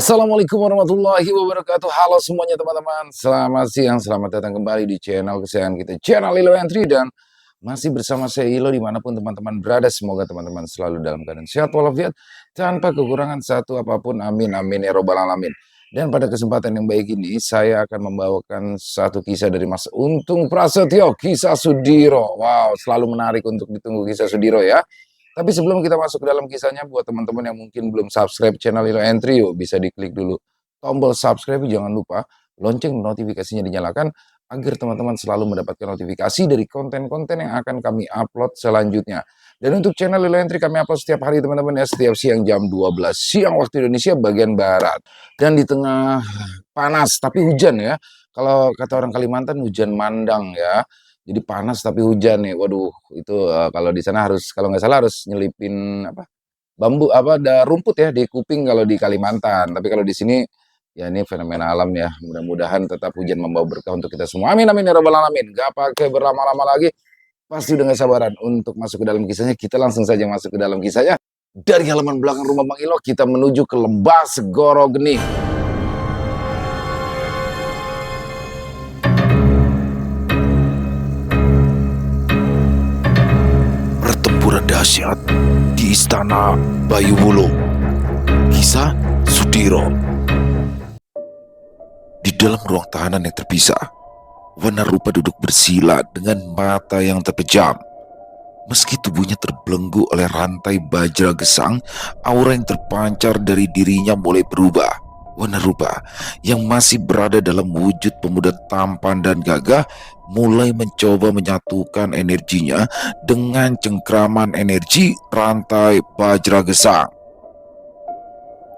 Assalamualaikum warahmatullahi wabarakatuh. Halo semuanya teman-teman. Selamat siang, selamat datang kembali di channel kesayangan kita, channel Ilo Entry, dan masih bersama saya Ilo dimanapun teman-teman berada. Semoga teman-teman selalu dalam keadaan sehat walafiat tanpa kekurangan satu apapun. Amin amin ya robbal alamin. Dan pada kesempatan yang baik ini saya akan membawakan satu kisah dari Mas Untung Prasetyo, kisah Sudiro. Wow, selalu menarik untuk ditunggu kisah Sudiro ya. Tapi sebelum kita masuk ke dalam kisahnya, buat teman-teman yang mungkin belum subscribe channel Ilo Entry, yuk bisa diklik dulu tombol subscribe, jangan lupa lonceng notifikasinya dinyalakan agar teman-teman selalu mendapatkan notifikasi dari konten-konten yang akan kami upload selanjutnya. Dan untuk channel Ilo Entry kami upload setiap hari teman-teman ya, setiap siang jam 12 siang waktu Indonesia bagian barat. Dan di tengah panas tapi hujan ya, kalau kata orang Kalimantan hujan mandang ya. Jadi panas tapi hujan nih. Waduh, itu kalau di sana harus, kalau nggak salah harus nyelipin apa? Bambu apa, ada rumput ya di kuping kalau di Kalimantan. Tapi kalau di sini ya ini fenomena alam ya. Mudah-mudahan tetap hujan membawa berkah untuk kita semua. Amin amin ya rabbal alamin. Gak pakai berlama-lama lagi. Pasti udah gak sabaran untuk masuk ke dalam kisahnya. Kita langsung saja masuk ke dalam kisahnya. Dari halaman belakang rumah Bang Ilo kita menuju ke Lembah Segoro Geni. Dahsyat di Istana Bayu Wulung. Kisah Sudiro. Di dalam ruang tahanan yang terpisah, Wanarupa duduk bersila dengan mata yang terpejam. Meski tubuhnya terbelenggu oleh rantai bajra gesang, aura yang terpancar dari dirinya mulai berubah. Wanarupa yang masih berada dalam wujud pemuda tampan dan gagah mulai mencoba menyatukan energinya dengan cengkraman energi rantai bajra gesang.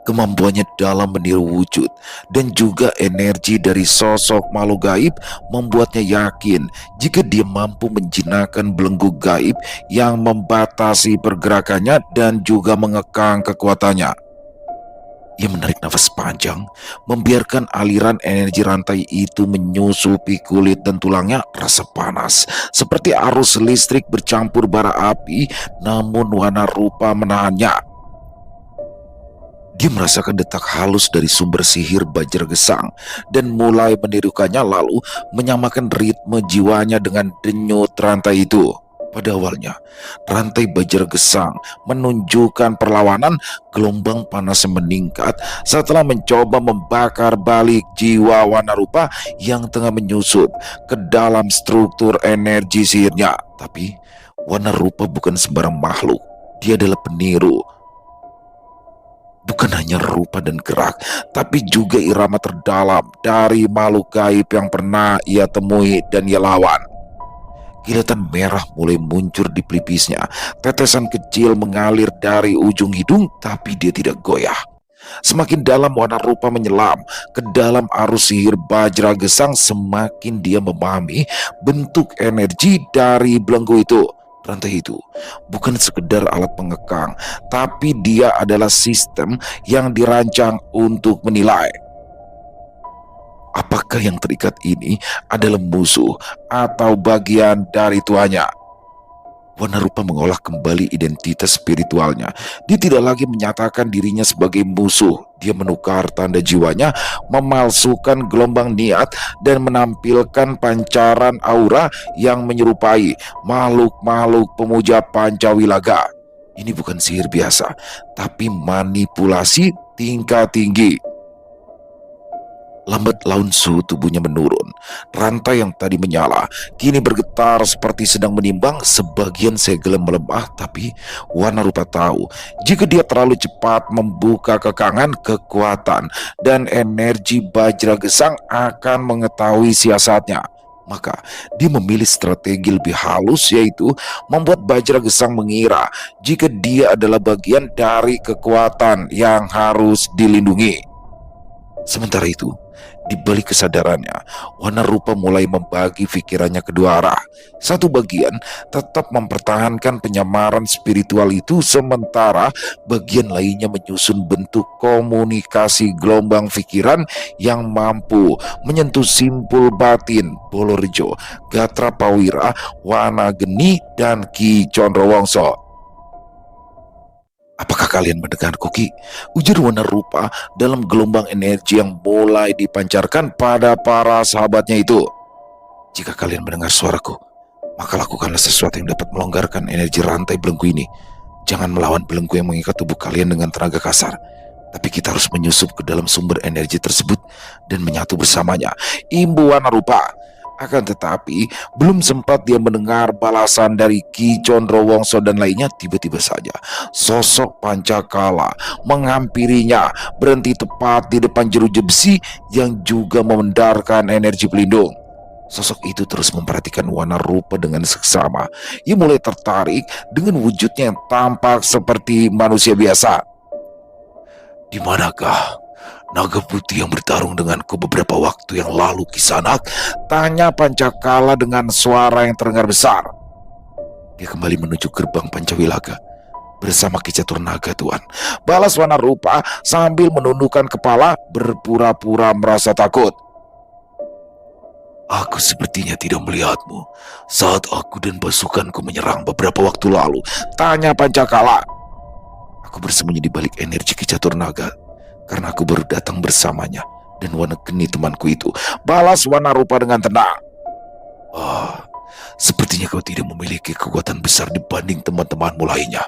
Kemampuannya dalam meniru wujud dan juga energi dari sosok makhluk gaib membuatnya yakin jika dia mampu menjinakkan belenggu gaib yang membatasi pergerakannya dan juga mengekang kekuatannya. Ia menarik nafas panjang, membiarkan aliran energi rantai itu menyusupi kulit dan tulangnya. Rasa panas seperti arus listrik bercampur bara api, namun Wanarupa menahannya. Dia merasakan detak halus dari sumber sihir bajra gesang dan mulai menirukannya, lalu menyamakan ritme jiwanya dengan denyut rantai itu. Pada awalnya, rantai bajra gesang menunjukkan perlawanan. Gelombang panas meningkat setelah mencoba membakar balik jiwa Wanarupa yang tengah menyusup ke dalam struktur energi sihirnya. Tapi Wanarupa bukan sembarang makhluk. Dia adalah peniru. Bukan hanya rupa dan gerak, tapi juga irama terdalam dari makhluk gaib yang pernah ia temui dan ia lawan. Kilatan merah mulai muncul di pelipisnya. Tetesan kecil mengalir dari ujung hidung, tapi dia tidak goyah. Semakin dalam Wanarupa menyelam ke dalam arus sihir bajra gesang, semakin dia memahami bentuk energi dari belenggu itu. Rantai itu bukan sekedar alat pengekang, tapi dia adalah sistem yang dirancang untuk menilai apakah yang terikat ini adalah musuh atau bagian dari tuannya. Wanarupa mengolah kembali identitas spiritualnya. Dia tidak lagi menyatakan dirinya sebagai musuh. Dia menukar tanda jiwanya, memalsukan gelombang niat, dan menampilkan pancaran aura yang menyerupai makhluk-makhluk pemuja Pancawilaga. Ini bukan sihir biasa, tapi manipulasi tingkat tinggi. Lambat laun suhu tubuhnya menurun. Rantai yang tadi menyala kini bergetar seperti sedang menimbang. Sebagian segel melemah, tapi Wanarupa tahu jika dia terlalu cepat membuka kekangan, kekuatan dan energi bajra gesang akan mengetahui siasatnya. Maka dia memilih strategi lebih halus, yaitu membuat bajra gesang mengira jika dia adalah bagian dari kekuatan yang harus dilindungi. Sementara itu, di balik kesadarannya, Wanarupa mulai membagi pikirannya kedua arah. Satu bagian tetap mempertahankan penyamaran spiritual itu, sementara bagian lainnya menyusun bentuk komunikasi gelombang pikiran yang mampu menyentuh simpul batin Bolorejo, Gatra Pawira, Wanageni, dan Ki Condrowongso. Apakah kalian mendengarku, Ki? Ujar warna rupa dalam gelombang energi yang mulai dipancarkan pada para sahabatnya itu. Jika kalian mendengar suaraku, maka lakukanlah sesuatu yang dapat melonggarkan energi rantai belenggu ini. Jangan melawan belenggu yang mengikat tubuh kalian dengan tenaga kasar. Tapi kita harus menyusup ke dalam sumber energi tersebut dan menyatu bersamanya. Imbu warna rupa. Akan tetapi, belum sempat dia mendengar balasan dari Ki Condrowongso dan lainnya, tiba-tiba saja sosok Pancakala menghampirinya, berhenti tepat di depan jeruji besi yang juga memendarkan energi pelindung. Sosok itu terus memperhatikan warna rupa dengan seksama. Ia mulai tertarik dengan wujudnya yang tampak seperti manusia biasa. Di manakah naga putih yang bertarung denganku beberapa waktu yang lalu, Kisanak? Tanya Pancakala dengan suara yang terdengar besar. Dia kembali menuju gerbang Pancawilaga bersama Ki Caturnaga, Tuan. Balas warna rupa sambil menundukkan kepala, berpura-pura merasa takut. Aku sepertinya tidak melihatmu saat aku dan pasukanku menyerang beberapa waktu lalu. Tanya Pancakala. Aku bersembunyi di balik energi Ki Caturnaga karena aku baru datang bersamanya dan warna geni temanku itu. Balas warna rupa dengan tenang. Sepertinya kau tidak memiliki kekuatan besar dibanding teman-temanmu lainnya.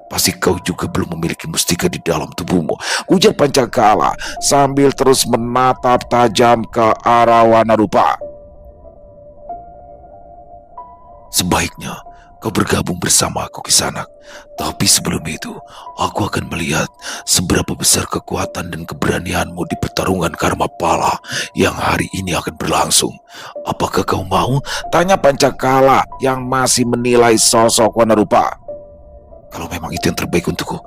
Pasti kau juga belum memiliki mustika di dalam tubuhmu, ujar Pancakala sambil terus menatap tajam ke arah warna rupa. Sebaiknya kau bergabung bersama aku, Kisanak. Tapi sebelum itu, aku akan melihat seberapa besar kekuatan dan keberanianmu di pertarungan Karma Pala yang hari ini akan berlangsung. Apakah kau mau? Tanya Pancakala yang masih menilai sosok warna rupa. Kalau memang itu yang terbaik untukku,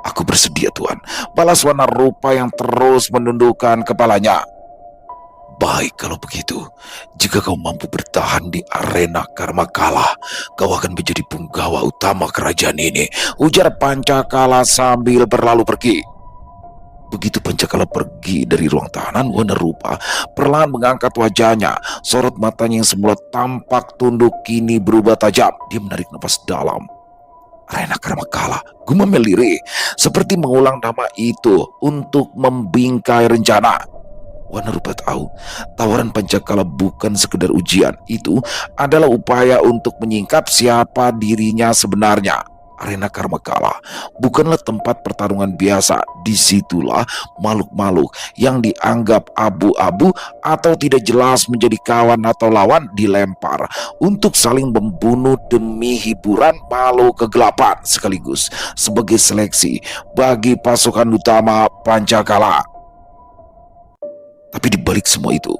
aku bersedia, Tuan. Balas warna rupa yang terus menundukkan kepalanya. Baik kalau begitu, jika kau mampu bertahan di arena Karma Kala, kau akan menjadi punggawa utama kerajaan ini, ujar Pancakala sambil berlalu pergi. Begitu Pancakala pergi dari ruang tahanan, warna rupa perlahan mengangkat wajahnya. Sorot matanya yang semula tampak tunduk kini berubah tajam. Dia menarik napas dalam. Arena Karma Kala, gumamnya lirih, seperti mengulang nama itu untuk membingkai rencana. Warna rupa tahu, tawaran Pancakala bukan sekedar ujian. Itu adalah upaya untuk menyingkap siapa dirinya sebenarnya. Arena Karma Kala bukanlah tempat pertarungan biasa. Disitulah makhluk-makhluk yang dianggap abu-abu atau tidak jelas menjadi kawan atau lawan dilempar untuk saling membunuh demi hiburan makhluk kegelapan, sekaligus sebagai seleksi bagi pasukan utama Pancakala. Tapi di balik semua itu,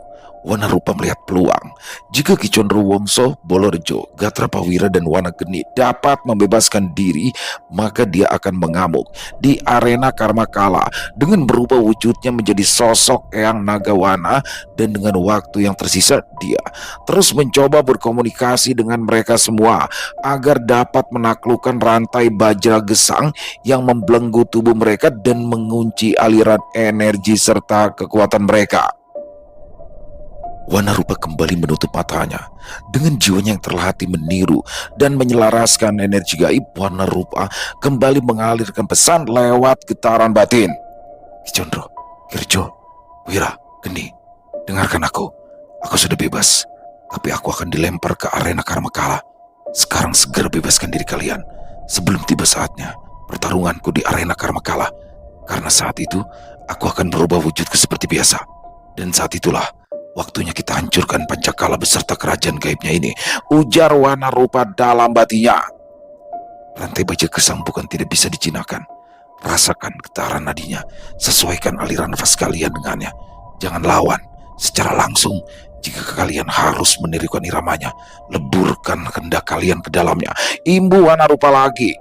warna rupa melihat peluang. Jika Ki Condrowongso, Bolorejo, Gatrapawira, dan Wana Geni dapat membebaskan diri, maka dia akan mengamuk di arena Karma Kala dengan berubah wujudnya menjadi sosok Eyang Nagawana. Dan dengan waktu yang tersisa, dia terus mencoba berkomunikasi dengan mereka semua agar dapat menaklukkan rantai bajra gesang yang membelenggu tubuh mereka dan mengunci aliran energi serta kekuatan mereka. Warna rupa kembali menutup matanya. Dengan jiwanya yang terlatih meniru dan menyelaraskan energi gaib, warna rupa kembali mengalirkan pesan lewat getaran batin. Ki Condro, Kirjo, Wira, Geni, dengarkan aku. Aku sudah bebas, tapi aku akan dilempar ke arena Karma Kala. Sekarang segera bebaskan diri kalian sebelum tiba saatnya pertarunganku di arena Karma Kala. Karena saat itu aku akan berubah wujudku seperti biasa. Dan saat itulah waktunya kita hancurkan Pancakala beserta kerajaan gaibnya ini, ujar warna rupa dalam batinnya. Rantai bajra gesang bukan tidak bisa dijinakan. Rasakan getaran nadinya, sesuaikan aliran nafas kalian dengannya. Jangan lawan secara langsung. Jika kalian harus menirukan iramanya, leburkan kehendak kalian ke dalamnya. Imbu warna rupa lagi.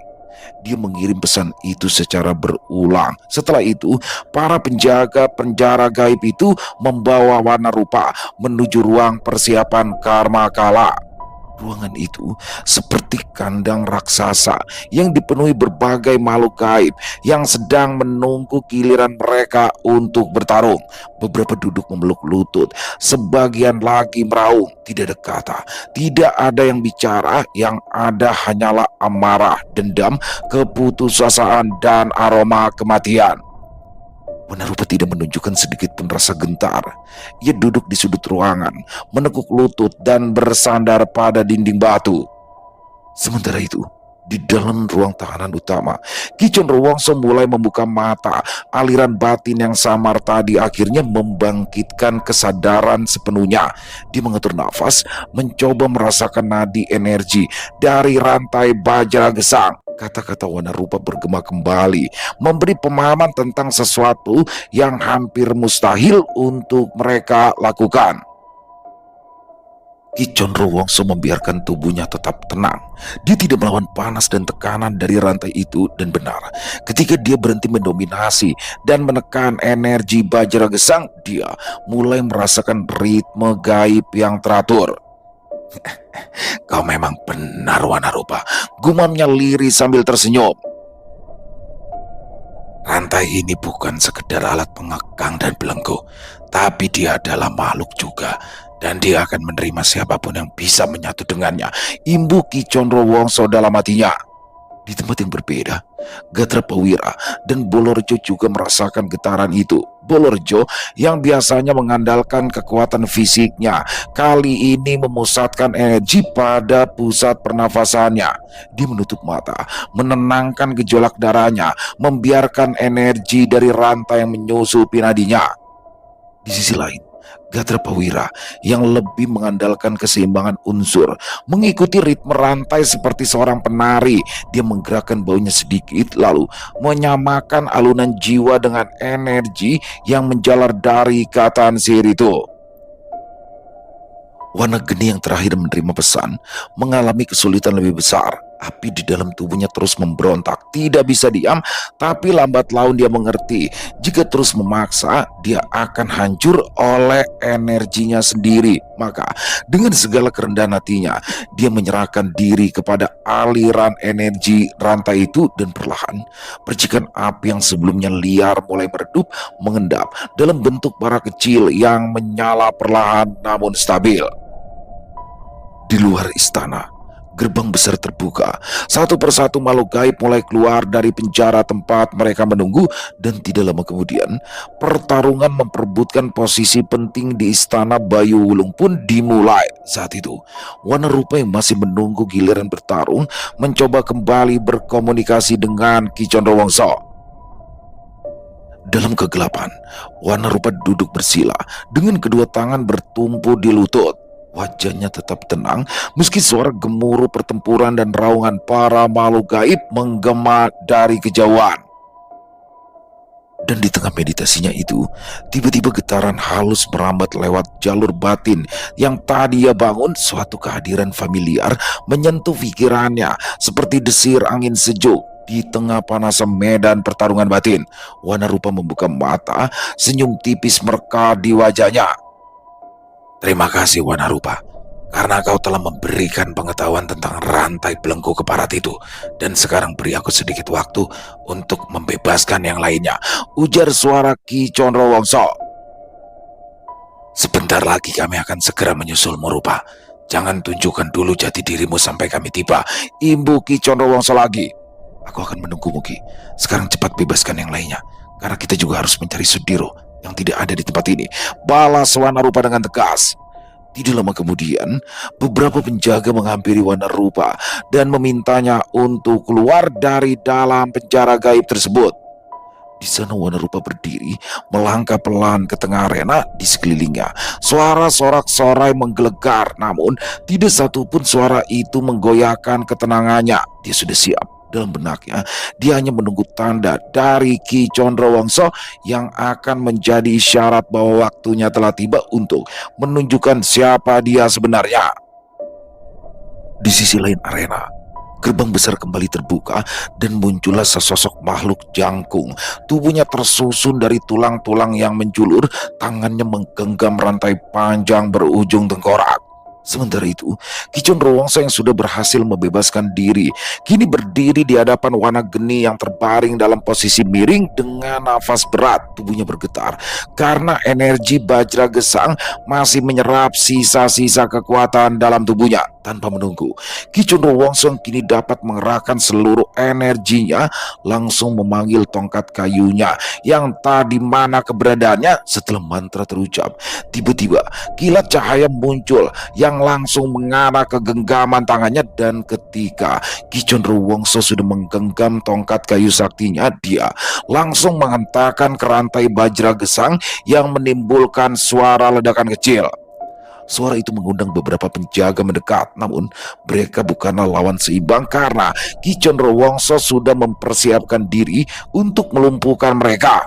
Dia mengirim pesan itu secara berulang. Setelah itu, para penjaga penjara gaib itu membawa warna rupa menuju ruang persiapan Karma Kala. Ruangan itu seperti kandang raksasa yang dipenuhi berbagai makhluk gaib yang sedang menunggu giliran mereka untuk bertarung. Beberapa duduk memeluk lutut, sebagian lagi meraung. Tidak ada kata, tidak ada yang bicara, yang ada hanyalah amarah, dendam, keputusasaan, dan aroma kematian. Wanarupa tidak menunjukkan sedikit pun rasa gentar. Ia duduk di sudut ruangan, menekuk lutut dan bersandar pada dinding batu. Sementara itu, di dalam ruang tahanan utama, Ki Condrowongso mulai membuka mata. Aliran batin yang samar tadi akhirnya membangkitkan kesadaran sepenuhnya. Dia mengatur nafas, mencoba merasakan nadi energi dari rantai Bajra Gesang. Kata-kata Wanarupa bergema kembali, memberi pemahaman tentang sesuatu yang hampir mustahil untuk mereka lakukan. Ki Condrowongso membiarkan tubuhnya tetap tenang. Dia tidak melawan panas dan tekanan dari rantai itu, dan benar, ketika dia berhenti mendominasi dan menekan energi Bajra Gesang, dia mulai merasakan ritme gaib yang teratur. Kau memang benar, Wanarupa, gumamnya Liri sambil tersenyum. Rantai ini bukan sekedar alat pengekang dan belenggu, tapi dia adalah makhluk juga, dan dia akan menerima siapapun yang bisa menyatu dengannya, imbu Ki Condrowongso dalam hatinya. Di tempat yang berbeda, Gatra Prawira dan Bolorjo juga merasakan getaran itu. Bolorjo yang biasanya mengandalkan kekuatan fisiknya, kali ini memusatkan energi pada pusat pernafasannya. Dia menutup mata, menenangkan gejolak darahnya, membiarkan energi dari rantai yang menyusupi nadinya. Di sisi lain, Gatra Prawira yang lebih mengandalkan keseimbangan unsur mengikuti ritme rantai seperti seorang penari. Dia menggerakkan baunya sedikit, lalu menyamakan alunan jiwa dengan energi yang menjalar dari ikatan sihir itu. Wanageni yang terakhir menerima pesan mengalami kesulitan lebih besar. Api di dalam tubuhnya terus memberontak, tidak bisa diam, tapi lambat laun dia mengerti. Jika terus memaksa, dia akan hancur oleh energinya sendiri. Maka dengan segala kerendahan hatinya, dia menyerahkan diri kepada aliran energi rantai itu, dan perlahan percikan api yang sebelumnya liar mulai meredup, mengendap dalam bentuk bara kecil yang menyala perlahan namun stabil. Di luar istana, gerbang besar terbuka. Satu persatu makhluk gaib mulai keluar dari penjara tempat mereka menunggu, dan tidak lama kemudian pertarungan memperebutkan posisi penting di istana Bayu Wulung pun dimulai. Saat itu, Wanarupa yang masih menunggu giliran bertarung mencoba kembali berkomunikasi dengan Ki Condrowongso. Dalam kegelapan, Wanarupa duduk bersila dengan kedua tangan bertumpu di lutut. Wajahnya tetap tenang meski suara gemuruh pertempuran dan raungan para makhluk gaib menggema dari kejauhan. Dan di tengah meditasinya itu, tiba-tiba getaran halus merambat lewat jalur batin yang tadi ia bangun. Suatu kehadiran familiar menyentuh pikirannya seperti desir angin sejuk. Di tengah panasnya medan pertarungan batin, Wanarupa membuka mata, senyum tipis merekah di wajahnya. Terima kasih, Wanarupa, karena kau telah memberikan pengetahuan tentang rantai belenggu keparat itu. Dan sekarang beri aku sedikit waktu untuk membebaskan yang lainnya, ujar suara Ki Condrowongso. Sebentar lagi kami akan segera menyusulmu, Rupa. Jangan tunjukkan dulu jati dirimu sampai kami tiba, imbu Ki Condrowongso lagi. Aku akan menunggumu, Ki. Sekarang cepat bebaskan yang lainnya, karena kita juga harus mencari Sudiro yang tidak ada di tempat ini, balas Wanarupa dengan tegas. Tidak lama kemudian, beberapa penjaga menghampiri Wanarupa dan memintanya untuk keluar dari dalam penjara gaib tersebut. Di sana Wanarupa berdiri, melangkah pelan ke tengah arena. Di sekelilingnya suara sorak-sorai menggelegar, namun tidak satupun suara itu menggoyahkan ketenangannya. Dia sudah siap. Dalam benaknya, dia hanya menunggu tanda dari Ki Condrowongso yang akan menjadi isyarat bahwa waktunya telah tiba untuk menunjukkan siapa dia sebenarnya. Di sisi lain arena, gerbang besar kembali terbuka dan muncullah sesosok makhluk jangkung. Tubuhnya tersusun dari tulang-tulang yang menjulur, tangannya menggenggam rantai panjang berujung tengkorak. Sementara itu, Ki Condrowongso yang sudah berhasil membebaskan diri, kini berdiri di hadapan Wanageni yang terbaring dalam posisi miring dengan nafas berat. Tubuhnya bergetar karena energi Bajra Gesang masih menyerap sisa-sisa kekuatan dalam tubuhnya. Tanpa menunggu, Ki Condrowongso yang kini dapat mengerahkan seluruh energinya, langsung memanggil tongkat kayunya yang tadi mana keberadaannya. Setelah mantra terucap, tiba-tiba kilat cahaya muncul yang langsung mengarah ke genggaman tangannya, dan ketika Ki Condrowongso sudah menggenggam tongkat kayu saktinya, dia langsung menghentakkan ke rantai Bajra Gesang yang menimbulkan suara ledakan kecil. Suara itu mengundang beberapa penjaga mendekat, namun mereka bukanlah lawan seimbang karena Ki Condrowongso sudah mempersiapkan diri untuk melumpuhkan mereka.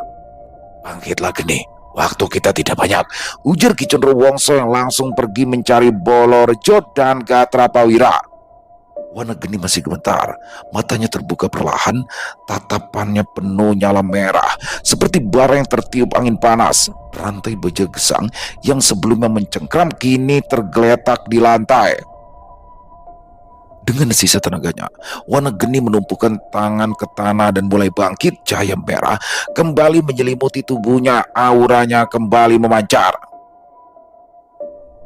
"Bangkitlah Geni, waktu kita tidak banyak," ujar Ki Condrowongso yang langsung pergi mencari Bolorejo dan Gatrapawira. Wanageni masih gemetar, matanya terbuka perlahan, tatapannya penuh nyala merah, seperti bara yang tertiup angin panas. Rantai Bajra Gesang yang sebelumnya mencengkram kini tergeletak di lantai. Dengan sisa tenaganya, Wanageni menumpukan tangan ke tanah dan mulai bangkit. Cahaya merah kembali menyelimuti tubuhnya, auranya kembali memancar.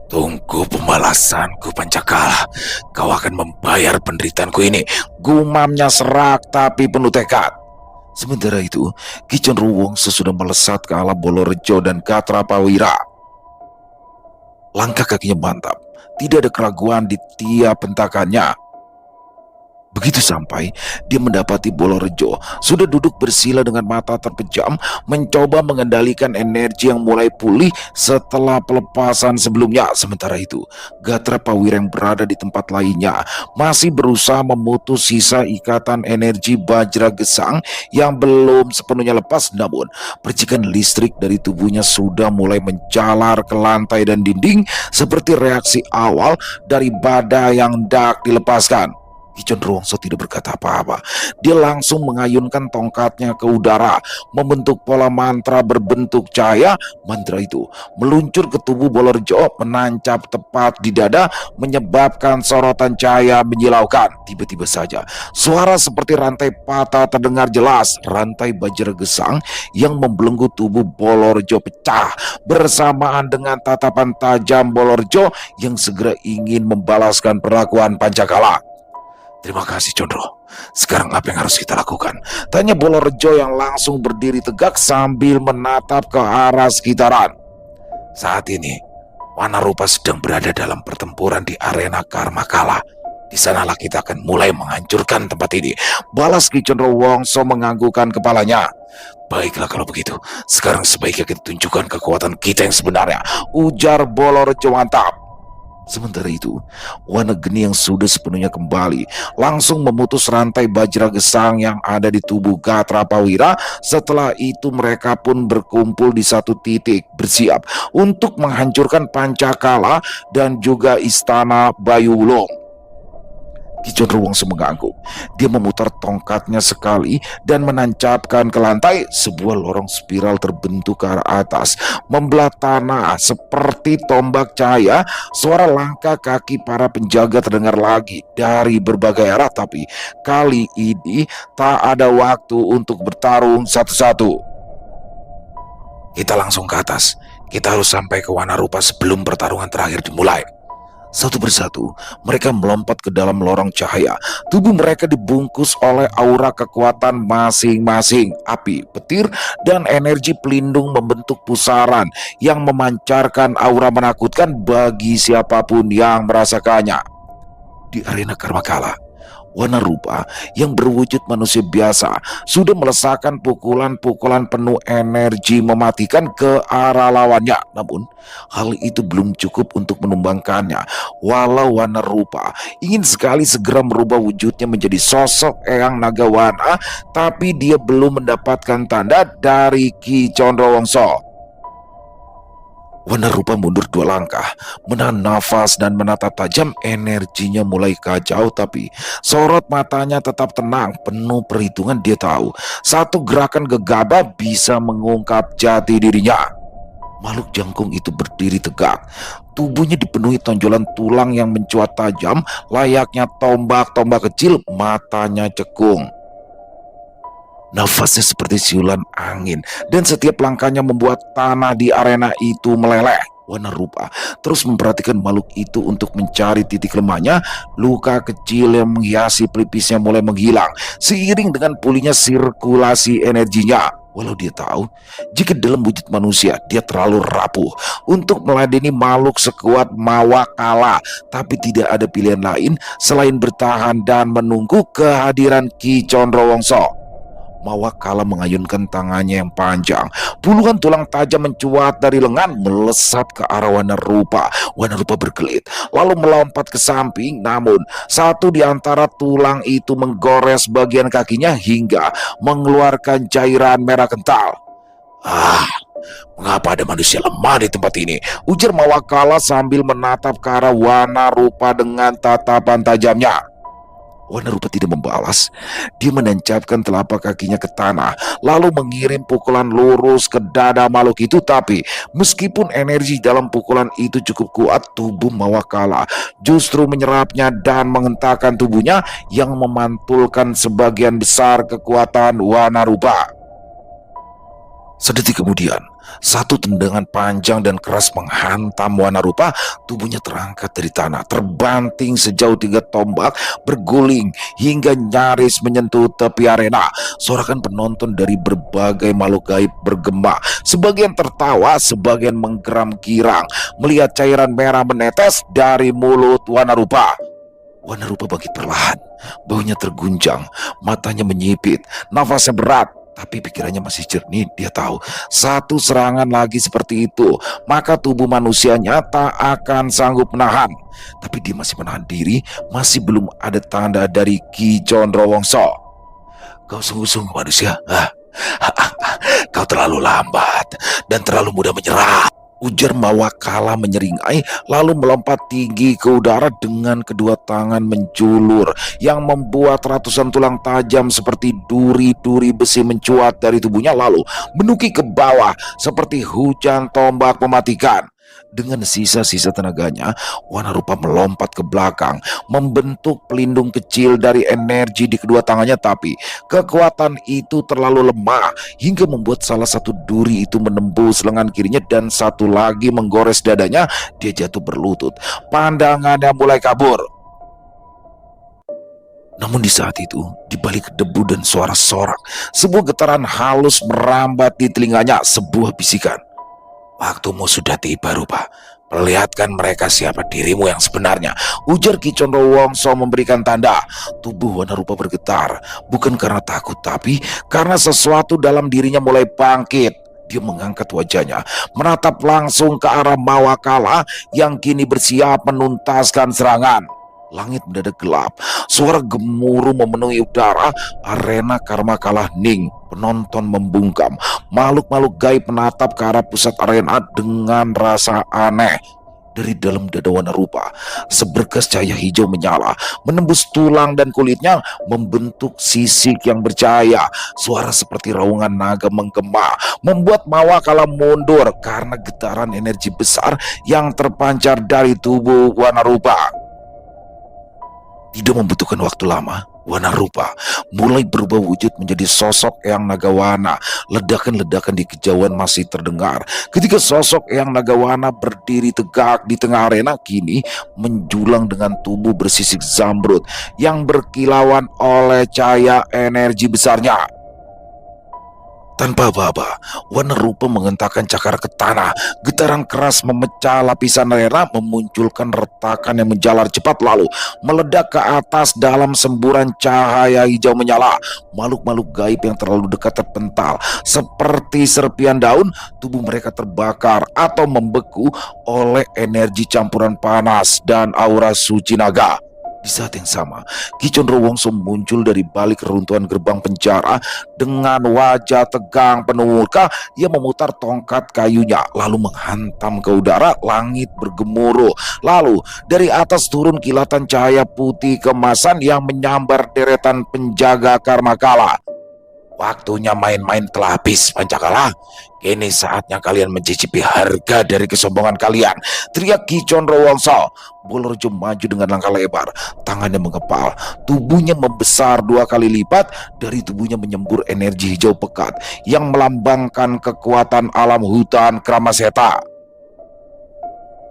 "Tunggu pembalasanku, Pancakala. Kau akan membayar penderitaanku ini," gumamnya serak tapi penuh tekad. Sementara itu, Ki Condrowongso sudah melesat ke arah Bolorejo dan Gatrapawira. Langkah kakinya mantap, tidak ada keraguan di tiap hentakannya. Begitu sampai, dia mendapati Bolorejo sudah duduk bersila dengan mata terpejam, mencoba mengendalikan energi yang mulai pulih setelah pelepasan sebelumnya. Sementara itu, Gatrapawira yang berada di tempat lainnya masih berusaha memutus sisa ikatan energi Bajra Gesang yang belum sepenuhnya lepas. Namun, percikan listrik dari tubuhnya sudah mulai menjalar ke lantai dan dinding seperti reaksi awal dari badai yang hendak dilepaskan. Ki Condrowongso tidak berkata apa-apa. Dia langsung mengayunkan tongkatnya ke udara, membentuk pola mantra berbentuk cahaya. Mantra itu meluncur ke tubuh Bolorejo, menancap tepat di dada, menyebabkan sorotan cahaya menyilaukan. Tiba-tiba saja, suara seperti rantai patah terdengar jelas. Rantai Bajra Gesang yang membelenggu tubuh Bolorejo pecah, bersamaan dengan tatapan tajam Bolorejo yang segera ingin membalaskan perlakuan Pancakala. "Terima kasih, Condro. Sekarang apa yang harus kita lakukan?" tanya Bolorejo yang langsung berdiri tegak sambil menatap ke arah sekitaran. "Saat ini, Wanarupa sedang berada dalam pertempuran di arena Karmakala. Di sanalah kita akan mulai menghancurkan tempat ini," balas Ki Condrowongso menganggukkan kepalanya. "Baiklah kalau begitu, sekarang sebaiknya kita tunjukkan kekuatan kita yang sebenarnya," ujar Bolorejo mantap. Sementara itu, Wanageni yang sudah sepenuhnya kembali langsung memutus rantai Bajra Gesang yang ada di tubuh Gatrapawira. Setelah itu mereka pun berkumpul di satu titik, bersiap untuk menghancurkan Pancakala dan juga istana Bayulung. Ki Condrowongso mengangguk. Dia memutar tongkatnya sekali dan menancapkan ke lantai. Sebuah lorong spiral terbentuk ke arah atas, membelah tanah seperti tombak cahaya. Suara langkah kaki para penjaga terdengar lagi dari berbagai arah, tapi kali ini tak ada waktu untuk bertarung satu-satu. "Kita langsung ke atas. Kita harus sampai ke Wanarupa sebelum pertarungan terakhir dimulai." Satu persatu, mereka melompat ke dalam lorong cahaya. Tubuh mereka dibungkus oleh aura kekuatan masing-masing. Api, petir, dan energi pelindung membentuk pusaran yang memancarkan aura menakutkan bagi siapapun yang merasakannya. Di arena Karmakala, Wanarupa yang berwujud manusia biasa sudah melesakkan pukulan-pukulan penuh energi mematikan ke arah lawannya. Namun hal itu belum cukup untuk menumbangkannya. Walau Wanarupa ingin sekali segera merubah wujudnya menjadi sosok Eyang Nagawana, tapi dia belum mendapatkan tanda dari Ki Condrowongso. Wanarupa mundur 2 langkah, menahan nafas dan menatap tajam. Energinya mulai kacau, tapi sorot matanya tetap tenang, penuh perhitungan. Dia tahu satu gerakan gegabah bisa mengungkap jati dirinya. Makhluk jangkung itu berdiri tegak. Tubuhnya dipenuhi tonjolan tulang yang mencuat tajam, layaknya tombak-tombak kecil, matanya cekung. Nafasnya seperti siulan angin, dan setiap langkahnya membuat tanah di arena itu meleleh. Warna rupa terus memperhatikan makhluk itu untuk mencari titik lemahnya. Luka kecil yang menghiasi pelipisnya mulai menghilang, seiring dengan pulihnya sirkulasi energinya. Walau dia tahu, jika dalam wujud manusia, dia terlalu rapuh untuk meladeni makhluk sekuat Mawakala. Tapi tidak ada pilihan lain selain bertahan dan menunggu kehadiran Ki Condrowongso. Mawakala mengayunkan tangannya yang panjang. Puluhan tulang tajam mencuat dari lengan, melesat ke arah Warna Rupa. Warna Rupa berkelit, lalu melompat ke samping. Namun, satu di antara tulang itu menggores bagian kakinya hingga mengeluarkan cairan merah kental. Ah, mengapa ada manusia lemah di tempat ini? Ujar Mawakala sambil menatap ke arah Warna Rupa dengan tatapan tajamnya. Warna Rupa tidak membalas. Dia menancapkan telapak kakinya ke tanah, lalu mengirim pukulan lurus ke dada makhluk itu. Tapi meskipun energi dalam pukulan itu cukup kuat, tubuh Mawakala justru menyerapnya dan menghentakkan tubuhnya yang memantulkan sebagian besar kekuatan Warna Rupa. Sedetik kemudian, satu tendangan panjang dan keras menghantam Warna Rupa. Tubuhnya terangkat dari tanah, terbanting sejauh 3 tombak, berguling hingga nyaris menyentuh tepi arena. Sorakan penonton dari berbagai makhluk gaib bergema. Sebagian tertawa, sebagian menggeram girang melihat cairan merah menetes dari mulut Warna Rupa. Warna Rupa bangkit perlahan, baunya tergunjang, matanya menyipit, nafasnya berat. Tapi pikirannya masih jernih. Dia tahu satu serangan lagi seperti itu, maka tubuh manusianya tak akan sanggup menahan. Tapi dia masih menahan diri. Masih belum ada tanda dari Ki Condrowongso. Kau sungguh-sungguh manusia. Kau terlalu lambat dan terlalu mudah menyerah, ujar Mawakala menyeringai, lalu melompat tinggi ke udara dengan kedua tangan menjulur yang membuat ratusan tulang tajam seperti duri-duri besi mencuat dari tubuhnya, lalu menukik ke bawah seperti hujan tombak mematikan. Dengan sisa-sisa tenaganya, Warna Rupa melompat ke belakang, membentuk pelindung kecil dari energi di kedua tangannya. Tapi kekuatan itu terlalu lemah hingga membuat salah satu duri itu menembus lengan kirinya dan satu lagi menggores dadanya. Dia jatuh berlutut, pandangannya mulai kabur. Namun di saat itu, di balik debu dan suara sorak, sebuah getaran halus merambat di telinganya. Sebuah bisikan. Waktumu sudah tiba, Rupa. Perlihatkan mereka siapa dirimu yang sebenarnya, ujar Ki Condrowongso memberikan tanda. Tubuh Warna Rupa bergetar, bukan karena takut, tapi karena sesuatu dalam dirinya mulai bangkit. Dia mengangkat wajahnya, menatap langsung ke arah Mawakala yang kini bersiap menuntaskan serangan. Langit mendadak gelap, suara gemuruh memenuhi udara, arena Karma kalah hening, penonton membungkam. Makhluk-makhluk gaib menatap ke arah pusat arena dengan rasa aneh. Dari dalam dada Warna Rupa, seberkas cahaya hijau menyala, menembus tulang dan kulitnya, membentuk sisik yang bercahaya. Suara seperti raungan naga menggema, membuat Mawakala mundur karena getaran energi besar yang terpancar dari tubuh Warna Rupa. Tidak membutuhkan waktu lama, Warna Rupa mulai berubah wujud menjadi sosok Eyang Nagawana. Ledakan-ledakan di kejauhan masih terdengar ketika sosok Eyang Nagawana berdiri tegak di tengah arena, kini menjulang dengan tubuh bersisik zamrud yang berkilauan oleh cahaya energi besarnya. Tanpa aba-aba, Warna Rupa mengentakkan cakar ke tanah. Getaran keras memecah lapisan arena, memunculkan retakan yang menjalar cepat lalu meledak ke atas dalam semburan cahaya hijau menyala. Makhluk-makhluk gaib yang terlalu dekat terpental seperti serpian daun. Tubuh mereka terbakar atau membeku oleh energi campuran panas dan aura suci naga. Di saat yang sama, Ki Condrowongso muncul dari balik reruntuhan gerbang penjara dengan wajah tegang penuh murka. Ia memutar tongkat kayunya lalu menghantam ke udara. Langit bergemuruh, lalu dari atas turun kilatan cahaya putih kemasan yang menyambar deretan penjaga Karma Kala. Waktunya main-main telah habis, Pancakala. Kini saatnya kalian mencicipi harga dari kesombongan kalian, teriak Ki Condrowongso. Bolorejo maju dengan langkah lebar, tangannya mengepal, tubuhnya membesar 2 kali lipat. Dari tubuhnya menyembur energi hijau pekat yang melambangkan kekuatan alam hutan Kramaseta.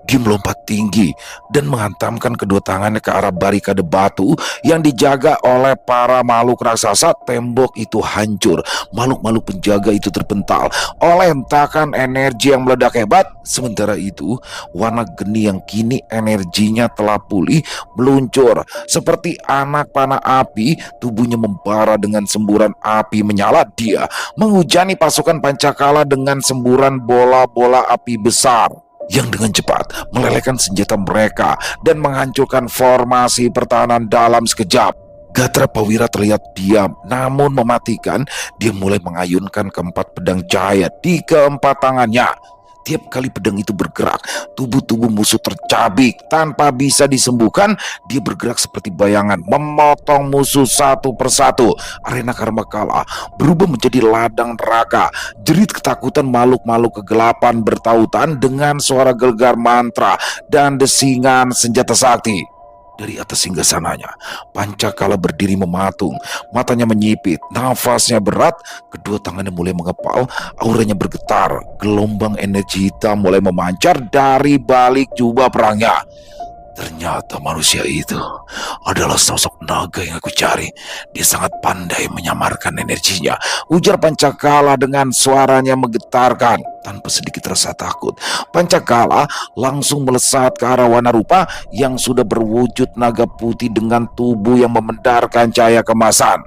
Dia melompat tinggi dan menghantamkan kedua tangannya ke arah barikade batu yang dijaga oleh para makhluk raksasa. Tembok itu hancur, makhluk-makhluk penjaga itu terpental oleh hentakan energi yang meledak hebat. Sementara itu, warna geni yang kini energinya telah pulih meluncur seperti anak panah api. Tubuhnya membara dengan semburan api menyala. Dia menghujani pasukan Pancakala dengan semburan bola-bola api besar yang dengan cepat melelehkan senjata mereka dan menghancurkan formasi pertahanan dalam sekejap. Gatra Prawira terlihat diam namun mematikan. Dia mulai mengayunkan keempat pedang cahaya di keempat tangannya. Tiap kali pedang itu bergerak, tubuh-tubuh musuh tercabik tanpa bisa disembuhkan. Dia bergerak seperti bayangan, memotong musuh satu persatu. Arena Karmakala berubah menjadi ladang neraka. Jerit ketakutan makhluk-makhluk kegelapan bertautan dengan suara gelegar mantra dan desingan senjata sakti. Dari atas singgasananya, Pancakala berdiri mematung, matanya menyipit, nafasnya berat, kedua tangannya mulai mengepal, auranya bergetar, gelombang energi hitam mulai memancar dari balik jubah perangnya. Ternyata manusia itu adalah sosok naga yang aku cari. Dia sangat pandai menyamarkan energinya, ujar Pancakala dengan suaranya menggetarkan. Tanpa sedikit rasa takut, Pancakala langsung melesat ke arah Wanarupa yang sudah berwujud naga putih dengan tubuh yang memendarkan cahaya kemasan.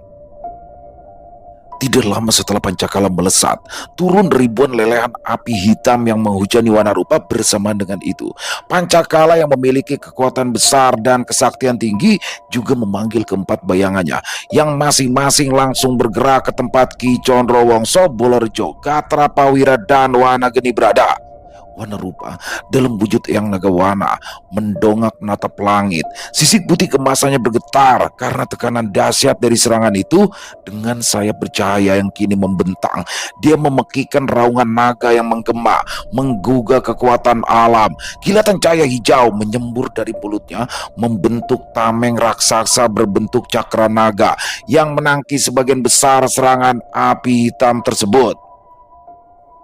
Tidak lama setelah Pancakala melesat, turun ribuan lelehan api hitam yang menghujani Wanarupa. Bersamaan dengan itu, Pancakala yang memiliki kekuatan besar dan kesaktian tinggi juga memanggil keempat bayangannya yang masing-masing langsung bergerak ke tempat Ki Condrowongso, Bolorejo, Gatra Prawira, dan Wanageni berada. Wanarupa dalam wujud yang nagawana mendongak menatap langit. Sisik putih kemasannya bergetar karena tekanan dahsyat dari serangan itu. Dengan sayap bercahaya yang kini membentang, dia memekikan raungan naga yang menggema, menggugah kekuatan alam. Kilatan cahaya hijau menyembur dari mulutnya, membentuk tameng raksasa berbentuk cakra naga yang menangkis sebagian besar serangan api hitam tersebut.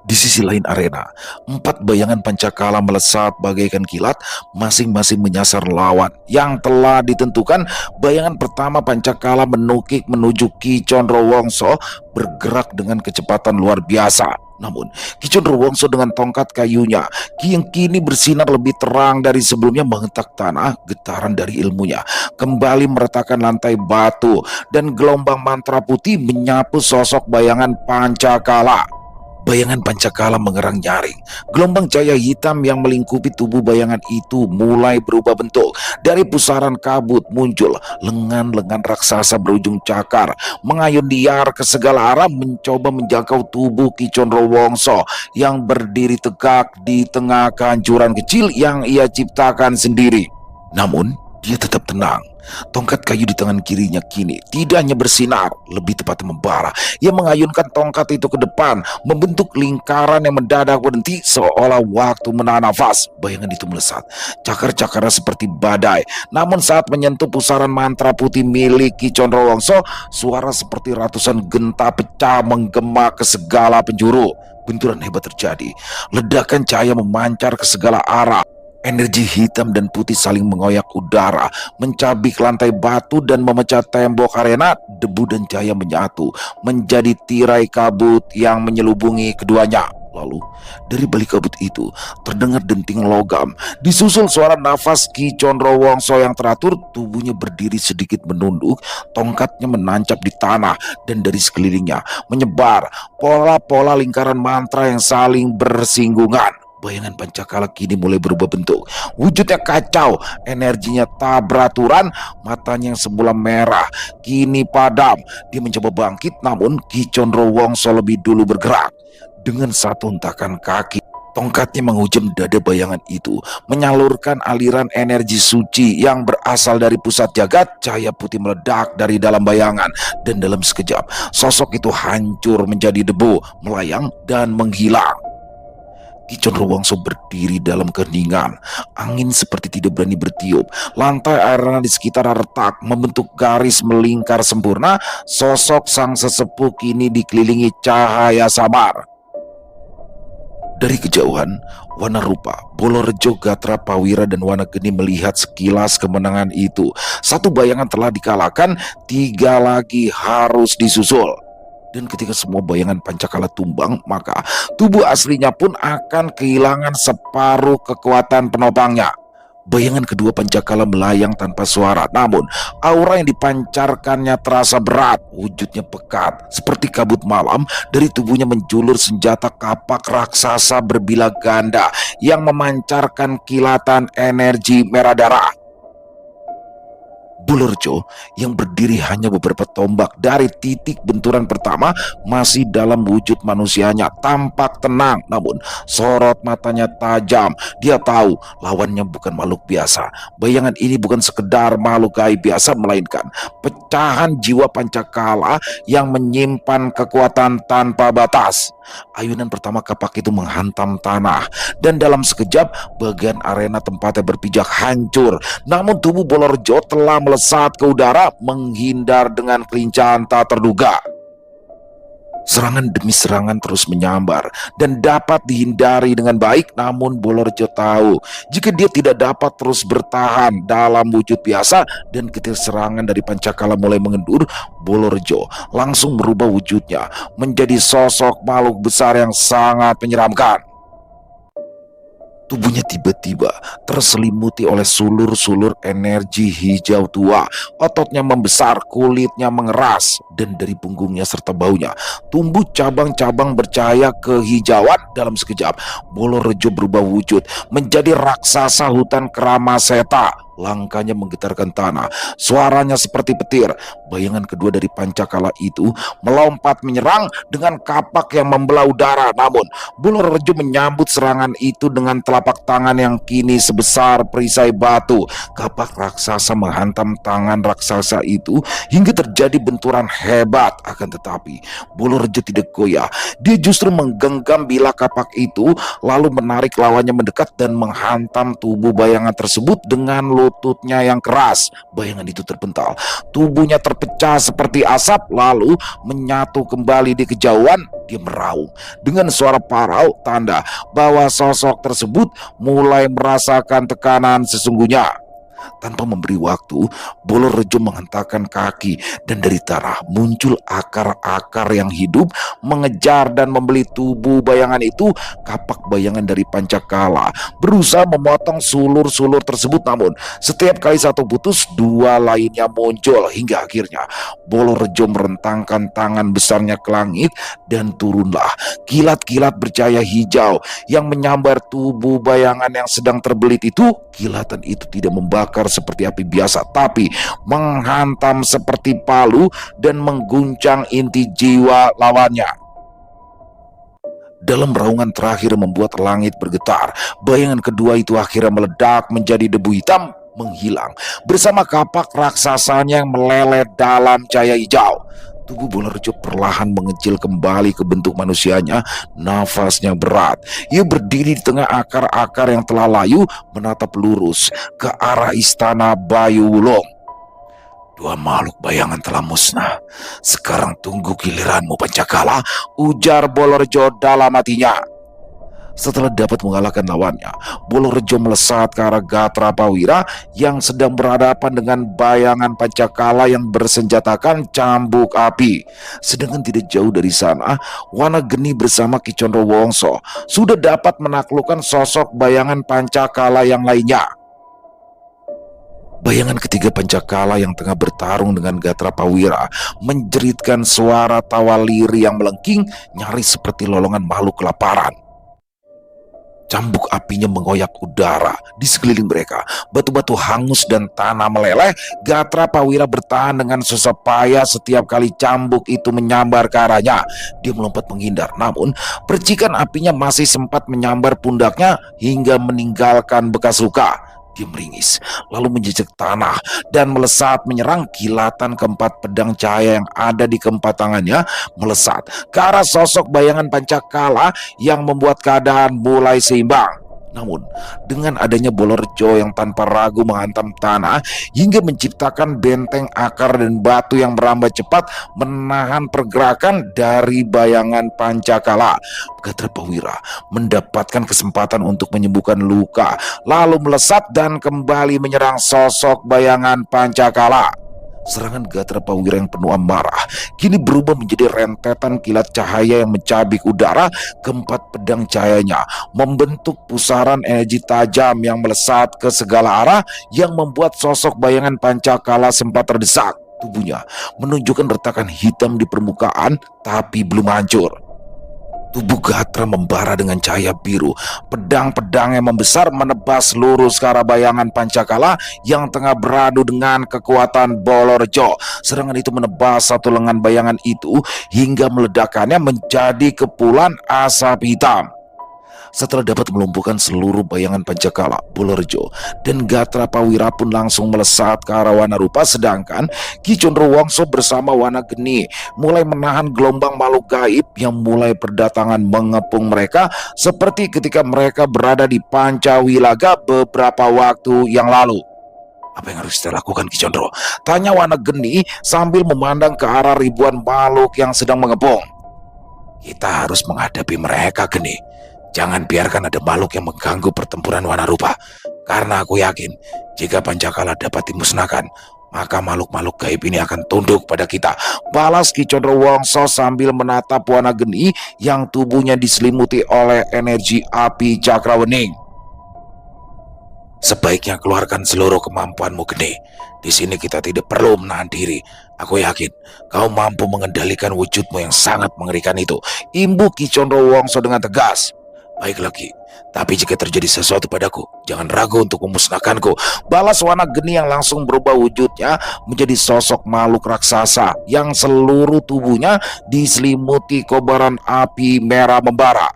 Di sisi lain arena, 4 bayangan Pancakala melesat bagaikan kilat, masing-masing menyasar lawan yang telah ditentukan. Bayangan pertama Pancakala menukik menuju Ki Condrowongso, bergerak dengan kecepatan luar biasa. Namun, Ki Condrowongso dengan tongkat kayunya yang kini bersinar lebih terang dari sebelumnya menghentak tanah. Getaran dari ilmunya kembali meretakan lantai batu dan gelombang mantra putih menyapu sosok bayangan Pancakala. Bayangan Pancakala mengerang nyaring. Gelombang cahaya hitam yang melingkupi tubuh bayangan itu mulai berubah bentuk. Dari pusaran kabut muncul lengan-lengan raksasa berujung cakar, mengayun liar ke segala arah mencoba menjangkau tubuh Ki Condrowongso yang berdiri tegak di tengah kehancuran kecil yang ia ciptakan sendiri. Namun, dia tetap tenang. Tongkat kayu di tangan kirinya kini tidak hanya bersinar, lebih tepatnya membara. Ia mengayunkan tongkat itu ke depan, membentuk lingkaran yang mendadak berhenti seolah waktu menahan nafas. Bayangan itu melesat, cakar-cakarnya seperti badai. Namun saat menyentuh pusaran mantra putih milik Ki Condrowongso, suara seperti ratusan genta pecah menggema ke segala penjuru. Benturan hebat terjadi, ledakan cahaya memancar ke segala arah. Energi hitam dan putih saling mengoyak udara, mencabik lantai batu dan memecah tembok arena. Debu dan cahaya menyatu menjadi tirai kabut yang menyelubungi keduanya. Lalu dari balik kabut itu terdengar denting logam, disusul suara nafas Ki Condrowongso yang teratur. Tubuhnya berdiri sedikit menunduk, tongkatnya menancap di tanah, dan dari sekelilingnya menyebar pola-pola lingkaran mantra yang saling bersinggungan. Bayangan Pancakala kini mulai berubah bentuk. Wujudnya kacau, energinya tak beraturan. Matanya yang semula merah kini padam. Dia mencoba bangkit, namun Ki Condrowongso lebih dulu bergerak. Dengan satu hentakan kaki, Tongkatnya menghujam dada bayangan itu, menyalurkan aliran energi suci yang berasal dari pusat jagat. Cahaya putih meledak dari dalam bayangan, dan dalam sekejap, sosok itu hancur menjadi debu, melayang dan menghilang. Ki Condrowongso berdiri dalam keheningan. Angin seperti tidak berani bertiup. Lantai arena di sekitar retak, membentuk garis melingkar sempurna. Sosok sang sesepuh kini dikelilingi cahaya samar. Dari kejauhan, Wanarupa, Bolorejo, Gatra Pawira, dan Wanageni melihat sekilas kemenangan itu. Satu bayangan telah dikalahkan, tiga lagi harus disusul. Dan ketika semua bayangan Pancakala tumbang, maka tubuh aslinya pun akan kehilangan separuh kekuatan penopangnya. Bayangan kedua Pancakala melayang tanpa suara, namun aura yang dipancarkannya terasa berat. Wujudnya pekat, seperti kabut malam. Dari tubuhnya menjulur senjata kapak raksasa berbilah ganda yang memancarkan kilatan energi merah darah. Bolorejo yang berdiri hanya beberapa tombak dari titik benturan pertama masih dalam wujud manusianya, tampak tenang, namun sorot matanya tajam. Dia tahu lawannya bukan makhluk biasa. Bayangan ini bukan sekedar makhluk gaib biasa, melainkan pecahan jiwa Pancakala yang menyimpan kekuatan tanpa batas. Ayunan pertama kapak itu menghantam tanah, dan dalam sekejap bagian arena tempatnya berpijak hancur. Namun tubuh Bolorejo telah melesat ke udara, menghindar dengan kelincahan tak terduga. Serangan demi serangan terus menyambar dan dapat dihindari dengan baik, namun Bolorejo tahu jika dia tidak dapat terus bertahan dalam wujud biasa. Dan ketika serangan dari Pancakala mulai mengendur, Bolorejo langsung merubah wujudnya menjadi sosok makhluk besar yang sangat menyeramkan. Tubuhnya tiba-tiba terselimuti oleh sulur-sulur energi hijau tua. Ototnya membesar, kulitnya mengeras, dan dari punggungnya serta baunya tumbuh cabang-cabang bercahaya kehijauan. Dalam sekejap, Bolorejo berubah wujud menjadi raksasa hutan Kramaseta. Langkahnya menggetarkan tanah, suaranya seperti petir. Bayangan kedua dari Pancakala itu melompat menyerang dengan kapak yang membelah udara. Namun Bolorejo menyambut serangan itu dengan telapak tangan yang kini sebesar perisai batu. Kapak raksasa menghantam tangan raksasa itu hingga terjadi benturan hebat. Akan tetapi Bolorejo tidak goyah. Dia justru menggenggam bilah kapak itu, lalu menarik lawannya mendekat dan menghantam tubuh bayangan tersebut dengan lututnya yang keras. Bayangan itu terpental, tubuhnya terpecah seperti asap, lalu menyatu kembali di kejauhan. Dia meraung dengan suara parau, tanda bahwa sosok tersebut mulai merasakan tekanan sesungguhnya. Tanpa memberi waktu, Bolorejo menghentakkan kaki, dan dari tanah muncul akar-akar yang hidup mengejar dan membeli tubuh bayangan itu. Kapak bayangan dari Pancakala berusaha memotong sulur-sulur tersebut, namun setiap kali satu putus, dua lainnya muncul, hingga akhirnya Bolorejo merentangkan tangan besarnya ke langit, dan turunlah kilat-kilat bercahaya hijau yang menyambar tubuh bayangan yang sedang terbelit itu. Kilatan itu tidak membakar seperti api biasa, tapi menghantam seperti palu dan mengguncang inti jiwa lawannya. Dalam raungan terakhir membuat langit bergetar, bayangan kedua itu akhirnya meledak menjadi debu hitam, menghilang bersama kapak raksasanya yang meleleh dalam cahaya hijau. Tubuh Bolorejo perlahan mengecil kembali ke bentuk manusianya. Nafasnya berat. Ia berdiri di tengah akar-akar yang telah layu, menatap lurus ke arah istana Bayu Wulung. Dua makhluk bayangan telah musnah. Sekarang tunggu giliranmu, Pancakala, ujar Bolorejo dalam hatinya. Setelah dapat mengalahkan lawannya, Bolorejo melesat ke arah Gatra Pawira yang sedang berhadapan dengan bayangan Pancakala yang bersenjatakan cambuk api. Sedangkan tidak jauh dari sana, Wanageni bersama Ki Condrowongso sudah dapat menaklukkan sosok bayangan Pancakala yang lainnya. Bayangan ketiga Pancakala yang tengah bertarung dengan Gatra Pawira menjeritkan suara tawa lirih yang melengking, nyaris seperti lolongan makhluk kelaparan. Cambuk apinya mengoyak udara di sekeliling mereka. Batu-batu hangus dan tanah meleleh. Gatra Prawira bertahan dengan susah payah setiap kali cambuk itu menyambar ke arahnya. Dia melompat menghindar, namun percikan apinya masih sempat menyambar pundaknya hingga meninggalkan bekas luka. Dia meringis, lalu menjejak tanah dan melesat menyerang. Kilatan keempat pedang cahaya yang ada di keempat tangannya melesat ke arah sosok bayangan Pancakala yang membuat keadaan mulai seimbang. Namun, dengan adanya Bolorejo yang tanpa ragu menghantam tanah hingga menciptakan benteng akar dan batu yang merambat cepat menahan pergerakan dari bayangan Pancakala, Gatra Prawira mendapatkan kesempatan untuk menyembuhkan luka, lalu melesat dan kembali menyerang sosok bayangan Pancakala. Serangan Gatra Prawira yang penuh amarah kini berubah menjadi rentetan kilat cahaya yang mencabik udara. Keempat pedang cahayanya membentuk pusaran energi tajam yang melesat ke segala arah yang membuat sosok bayangan Pancakala sempat terdesak. Tubuhnya menunjukkan retakan hitam di permukaan tapi belum hancur. Tubuh Gatra membara dengan cahaya biru. Pedang-pedang yang membesar menebas lurus ke arah bayangan Pancakala yang tengah beradu dengan kekuatan Bolorejo. Serangan itu menebas satu lengan bayangan itu hingga meledakannya menjadi kepulan asap hitam. Setelah dapat melumpuhkan seluruh bayangan Pancakala, Bolorejo dan Gatra Prawira pun langsung melesat ke arah Wanarupa, sedangkan Ki Condrowongso bersama Wanageni mulai menahan gelombang makhluk gaib yang mulai berdatangan mengepung mereka seperti ketika mereka berada di Pancawilaga beberapa waktu yang lalu. Apa yang harus kita lakukan, Ki Condro? Tanya Wanageni sambil memandang ke arah ribuan makhluk yang sedang mengepung. Kita harus menghadapi mereka, Geni. Jangan biarkan ada makhluk yang mengganggu pertempuran Wanarupa. Karena aku yakin, jika Pancakala dapat dimusnahkan, maka makhluk-makhluk gaib ini akan tunduk pada kita. Balas Ki Condrowongso sambil menatap Wanageni yang tubuhnya diselimuti oleh energi api Cakrawening. Sebaiknya keluarkan seluruh kemampuanmu, Geni. Di sini kita tidak perlu menahan diri. Aku yakin kau mampu mengendalikan wujudmu yang sangat mengerikan itu. Imbu Ki Condrowongso dengan tegas. Baiklah Ki, tapi jika terjadi sesuatu padaku, jangan ragu untuk memusnahkanku. Balas Wanageni yang langsung berubah wujudnya menjadi sosok makhluk raksasa yang seluruh tubuhnya diselimuti kobaran api merah membara.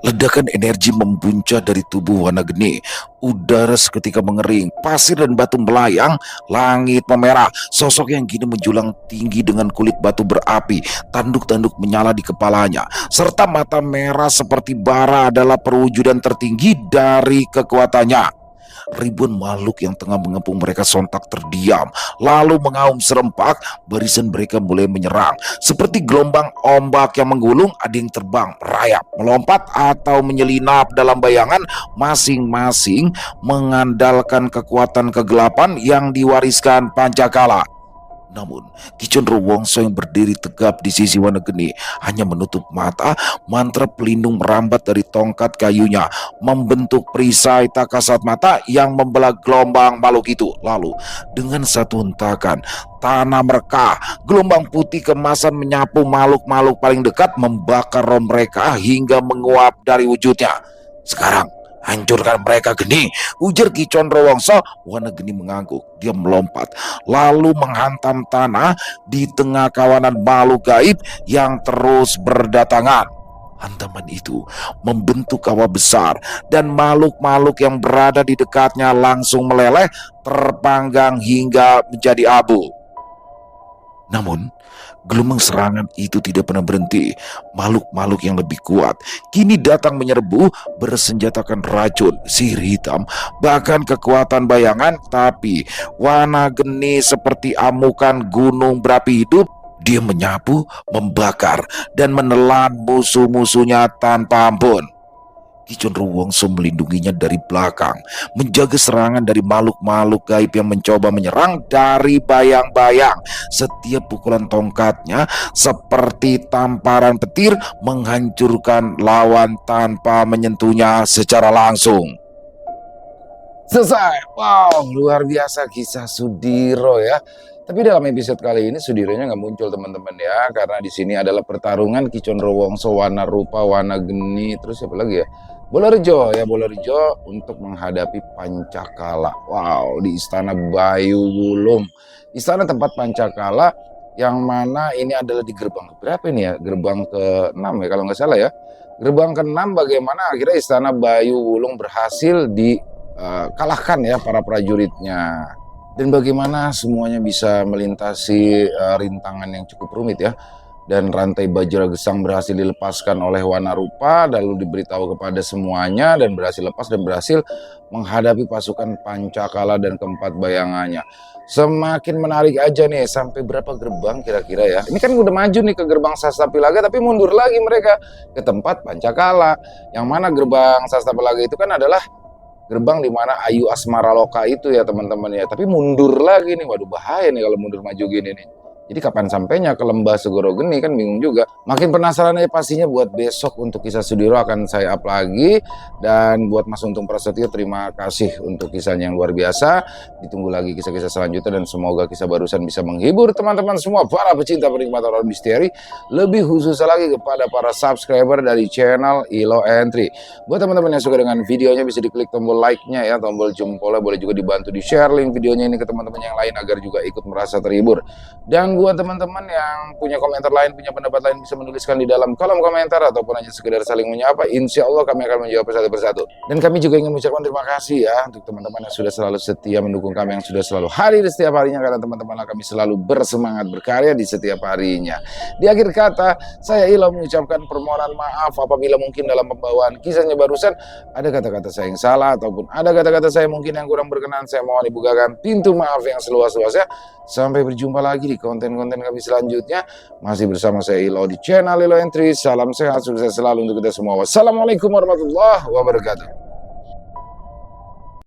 Ledakan energi membuncah dari tubuh Wanageni. Udara seketika mengering, pasir dan batu melayang, langit memerah. Sosok yang kini menjulang tinggi dengan kulit batu berapi, tanduk-tanduk menyala di kepalanya, serta mata merah seperti bara adalah perwujudan tertinggi dari kekuatannya. Ribuan makhluk yang tengah mengepung mereka sontak terdiam, lalu mengaum serempak. Barisan mereka mulai menyerang seperti gelombang ombak yang menggulung. Ada yang terbang, merayap, melompat atau menyelinap dalam bayangan, masing-masing mengandalkan kekuatan kegelapan yang diwariskan Pancakala. Namun Ki Condrowongso yang berdiri tegap di sisi Wanageni hanya menutup mata. Mantra pelindung merambat dari tongkat kayunya, membentuk perisai tak kasat mata yang membelah gelombang makhluk itu. Lalu dengan satu hentakan tanah merekah, gelombang putih kemasan menyapu makhluk-makhluk paling dekat, membakar roh mereka hingga menguap dari wujudnya. Sekarang hancurkan mereka, Geni, ujar Ki Condrowongso. Wanageni mengangguk. Dia melompat lalu menghantam tanah di tengah kawanan makhluk gaib yang terus berdatangan. Hantaman itu membentuk kawah besar dan makhluk-makhluk yang berada di dekatnya langsung meleleh, terpanggang hingga menjadi abu. Namun gelombang serangan itu tidak pernah berhenti. Makhluk-makhluk yang lebih kuat kini datang menyerbu, bersenjatakan racun, sihir hitam, bahkan kekuatan bayangan. Tapi Wanageni seperti amukan gunung berapi hidup. Dia menyapu, membakar, dan menelan musuh-musuhnya tanpa ampun. Ki Condrowongso melindunginya dari belakang, menjaga serangan dari makhluk-makhluk gaib yang mencoba menyerang dari bayang-bayang. Setiap pukulan tongkatnya seperti tamparan petir, menghancurkan lawan tanpa menyentuhnya secara langsung. Selesai. Wow, luar biasa kisah Sudiro ya. Tapi dalam episode kali ini Sudironya nggak muncul teman-teman ya, karena di sini adalah pertarungan Ki Condrowongso, Wana Rupa, Wana Geni, terus siapa lagi ya? Bolerjo ya, Bolerjo untuk menghadapi Pancakala. Wow, di Istana Bayu Wulung. Istana tempat Pancakala yang mana ini adalah di gerbang berapa ini ya? Gerbang ke-6 ya kalau nggak salah ya. Gerbang ke-6 bagaimana akhirnya Istana Bayu Wulung berhasil dikalahkan ya para prajuritnya. Dan bagaimana semuanya bisa melintasi rintangan yang cukup rumit ya. Dan rantai Bajra Gesang berhasil dilepaskan oleh Wana Rupa, lalu diberitahu kepada semuanya dan berhasil lepas dan berhasil menghadapi pasukan Pancakala dan keempat bayangannya. Semakin menarik aja nih, sampai berapa gerbang kira-kira ya. Ini kan udah maju nih ke gerbang Sastapilaga, tapi mundur lagi mereka ke tempat Pancakala. Yang mana gerbang Sastapilaga itu kan adalah gerbang di mana Ayu Asmaraloka itu ya teman-teman ya. Tapi mundur lagi nih, waduh bahaya nih kalau mundur maju gini nih. Jadi kapan sampainya ke Lembah Segoro Geni kan bingung juga. Makin penasaran aja pastinya buat besok untuk kisah Sudiro akan saya up lagi. Dan buat Mas Untung Prasetyo terima kasih untuk kisahnya yang luar biasa. Ditunggu lagi kisah-kisah selanjutnya dan semoga kisah barusan bisa menghibur teman-teman semua para pecinta penikmat horor misteri. Lebih khusus lagi kepada para subscriber dari channel Ilo Entry. Buat teman-teman yang suka dengan videonya bisa diklik tombol like-nya ya, tombol jempolnya, boleh juga dibantu di share link videonya ini ke teman-teman yang lain agar juga ikut merasa terhibur. Dan buat teman-teman yang punya komentar lain, punya pendapat lain bisa menuliskan di dalam kolom komentar ataupun hanya sekedar saling menyapa. Insya Allah kami akan menjawab satu persatu. Dan kami juga ingin mengucapkan terima kasih ya untuk teman-teman yang sudah selalu setia mendukung kami, yang sudah selalu hadir di setiap harinya, karena teman-teman kami selalu bersemangat berkarya di setiap harinya. Di akhir kata, saya Ilo mengucapkan permohonan maaf apabila mungkin dalam pembawaan kisahnya barusan ada kata-kata saya yang salah ataupun ada kata-kata saya mungkin yang kurang berkenan. Saya mohon dibukakan pintu maaf yang seluas-luasnya. Sampai berjumpa lagi di konten-konten kami selanjutnya. Masih bersama saya Ilo di channel Ilo Entry. Salam sehat, sukses selalu untuk kita semua. Wassalamualaikum warahmatullahi wabarakatuh.